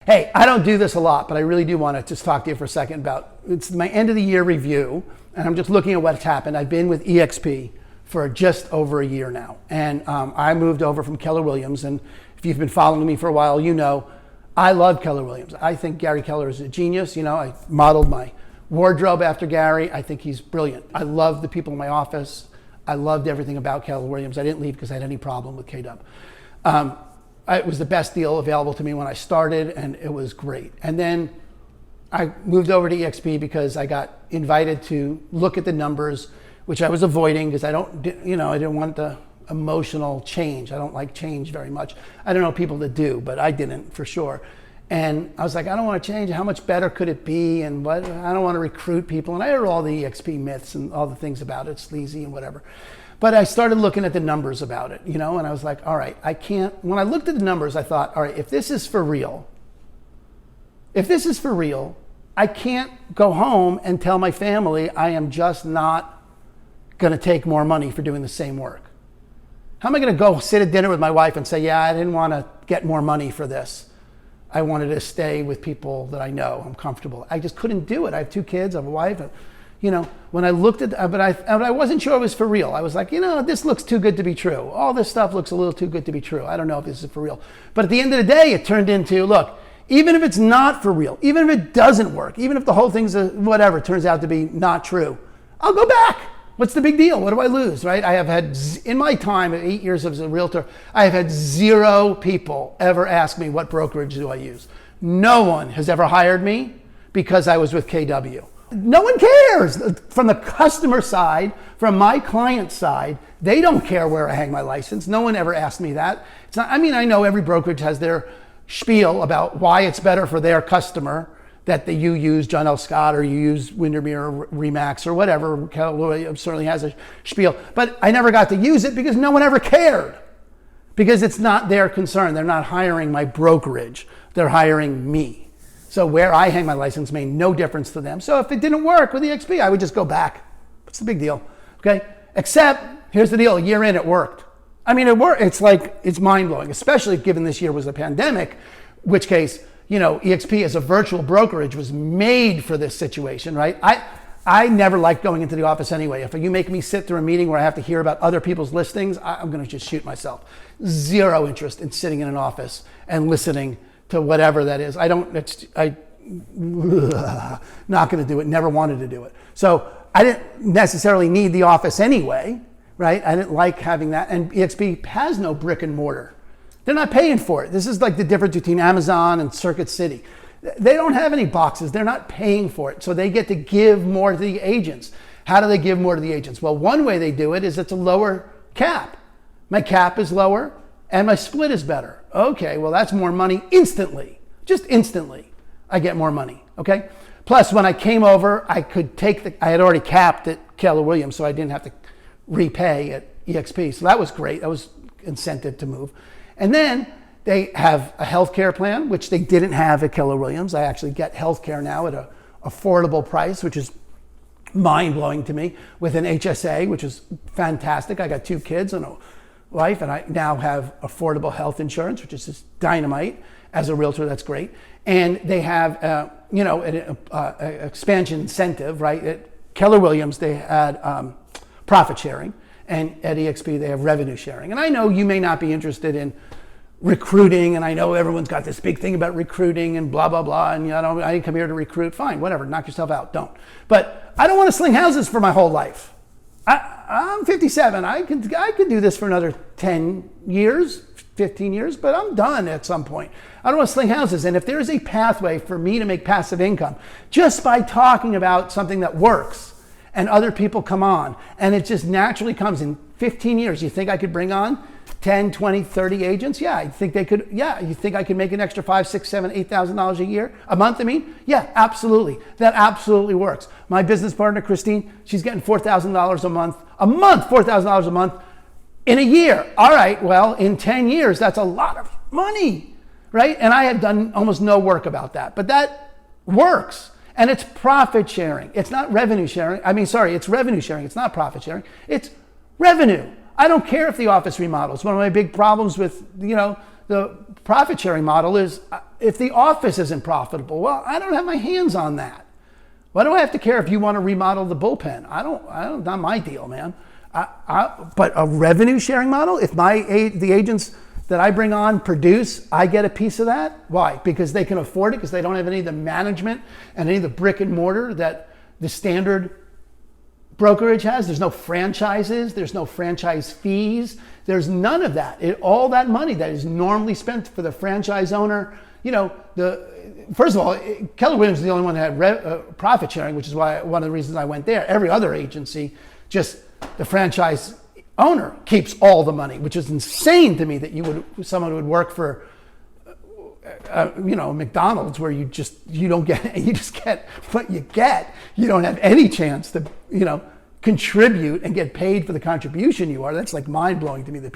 Hey, I don't do this a lot, but I really do want to just talk to you for a second about, it's my end of the year review, and I'm just looking at what's happened. I've been with eXp for just over a year now, and I moved over from Keller Williams, and if you've been following me for a while, you know I love Keller Williams. I think Gary Keller is a genius. You know, I modeled my wardrobe after Gary. I think he's brilliant. I love the people in my office. I loved everything about Keller Williams. I didn't leave because I had any problem with KW. It was the best deal available to me when I started, and it was great. And then I moved over to eXp because I got invited to look at the numbers, which I was avoiding because I didn't want the emotional change. I don't like change very much. I don't know people that do, but I didn't for sure. And I was like, I don't want to change. How much better could it be? And what? I don't want to recruit people. And I heard all the eXp myths and all the things about it, sleazy and whatever. But I started looking at the numbers about it, and I was like, all right, I can't. When I looked at the numbers, I thought, all right, if this is for real, I can't go home and tell my family I am just not going to take more money for doing the same work. How am I going to go sit at dinner with my wife and say, yeah, I didn't want to get more money for this. I wanted to stay with people that I know, I'm comfortable. I just couldn't do it. I have 2 kids, I have a wife. When I looked at, but I wasn't sure it was for real. I was like, this looks too good to be true. All this stuff looks a little too good to be true. I don't know if this is for real. But at the end of the day, it turned into, look, even if it's not for real, even if it doesn't work, even if the whole thing's whatever turns out to be not true, I'll go back. What's the big deal? What do I lose, right? I have had, in my time, 8 years as a realtor, I have had 0 people ever ask me what brokerage do I use. No one has ever hired me because I was with KW. No one cares. From the customer side, from my client side, they don't care where I hang my license. No one ever asked me that. It's not, I know every brokerage has their spiel about why it's better for their customer that you use John L. Scott or you use Windermere or Remax or whatever. Keller Williams certainly has a spiel. But I never got to use it because no one ever cared. Because it's not their concern. They're not hiring my brokerage. They're hiring me. So where I hang my license made no difference to them. So if it didn't work with eXp, I would just go back. What's the big deal? Okay? Except, here's the deal, a year in, it worked. It worked. It's mind-blowing, especially given this year was a pandemic, which case, eXp as a virtual brokerage was made for this situation, right? I never liked going into the office anyway. If you make me sit through a meeting where I have to hear about other people's listings, I'm going to just shoot myself. 0 interest in sitting in an office and listening to whatever that is. Not going to do it, never wanted to do it. So I didn't necessarily need the office anyway, right? I didn't like having that. And eXp has no brick and mortar. They're not paying for it. This is like the difference between Amazon and Circuit City. They don't have any boxes. They're not paying for it. So they get to give more to the agents. How do they give more to the agents? Well, one way they do it is it's a lower cap. My cap is lower and my split is better. Okay, well, that's more money instantly. Just instantly, I get more money, okay? Plus, when I came over, I had already capped at Keller Williams, so I didn't have to repay at eXp. So that was great. That was incentive to move. And then they have a healthcare plan, which they didn't have at Keller Williams. I actually get healthcare now at an affordable price, which is mind-blowing to me, with an HSA, which is fantastic. I got 2 kids and a wife, and I now have affordable health insurance, which is just dynamite. As a realtor, that's great. And they have, an expansion incentive, right? At Keller Williams, they had profit sharing, and at eXp, they have revenue sharing. And I know you may not be interested in recruiting, and I know everyone's got this big thing about recruiting and blah, blah, blah, and I didn't come here to recruit. Fine, whatever, knock yourself out, don't. But I don't want to sling houses for my whole life. I'm 57. I could do this for another 10 years, 15 years, but I'm done at some point. I don't want to sling houses. And if there is a pathway for me to make passive income just by talking about something that works and other people come on and it just naturally comes in 15 years, you think I could bring on 10, 20, 30 agents? Yeah, you think they could? Yeah, you think I could make an extra $5,000, $6,000, $7,000, $8,000 a year, a month? Yeah, absolutely. That absolutely works. My business partner, Christine, she's getting $4,000 a month, $4,000 a month in a year. All right, well, in 10 years, that's a lot of money, right? And I have done almost no work about that, but that works. And it's profit sharing. It's not revenue sharing. It's revenue sharing. It's not profit sharing. It's revenue. I don't care if the office remodels. One of my big problems with, the profit sharing model is if the office isn't profitable, well, I don't have my hands on that. Why do I have to care if you want to remodel the bullpen? I don't, not my deal, man. But a revenue sharing model, if the agents that I bring on produce, I get a piece of that. Why? Because they can afford it, because they don't have any of the management and any of the brick and mortar that the standard brokerage has. There's no franchises, there's no franchise fees, there's none of that. All that money that is normally spent for the franchise owner, first of all, Keller Williams is the only one that had profit sharing, which is why one of the reasons I went there. Every other agency, just the franchise owner keeps all the money, which is insane to me that someone would work for McDonald's, where you just get what you get. You don't have any chance to contribute and get paid for the contribution you are. That's like mind blowing to me that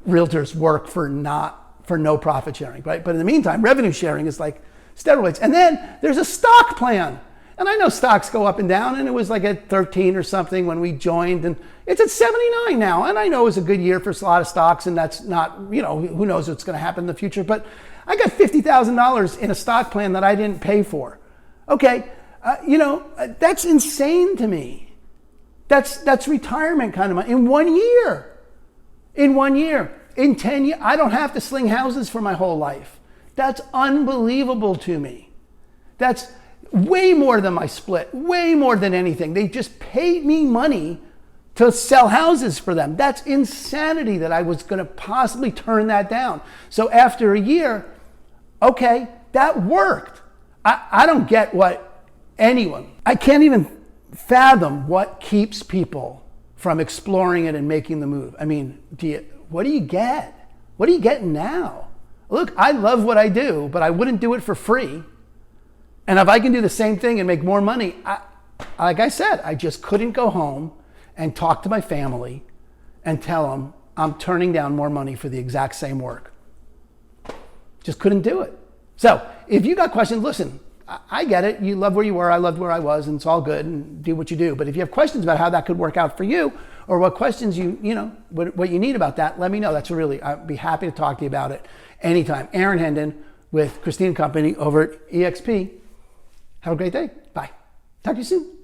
realtors work for no profit sharing, right? But in the meantime, revenue sharing is like steroids. And then there's a stock plan. And I know stocks go up and down, and it was like at 13 or something when we joined, and it's at 79 now. And I know it was a good year for a lot of stocks, and that's not, who knows what's going to happen in the future. But I got $50,000 in a stock plan that I didn't pay for. Okay, that's insane to me. That's retirement kind of money. In 1 year. In 10 years, I don't have to sling houses for my whole life. That's unbelievable to me. That's way more than my split, way more than anything. They just paid me money to sell houses for them. That's insanity that I was going to possibly turn that down. So after a year, okay, that worked. I don't get I can't even fathom what keeps people from exploring it and making the move. I mean, what do you get? What are you getting now? Look, I love what I do, but I wouldn't do it for free. And if I can do the same thing and make more money, like I said, I just couldn't go home and talk to my family and tell them I'm turning down more money for the exact same work. Just couldn't do it. So if you got questions, listen, I get it. You love where you were. I loved where I was, and it's all good, and do what you do. But if you have questions about how that could work out for you, or what questions what you need about that, let me know. I'd be happy to talk to you about it anytime. Aaron Hendon with Christine Company over at eXp. Have a great day. Bye. Talk to you soon.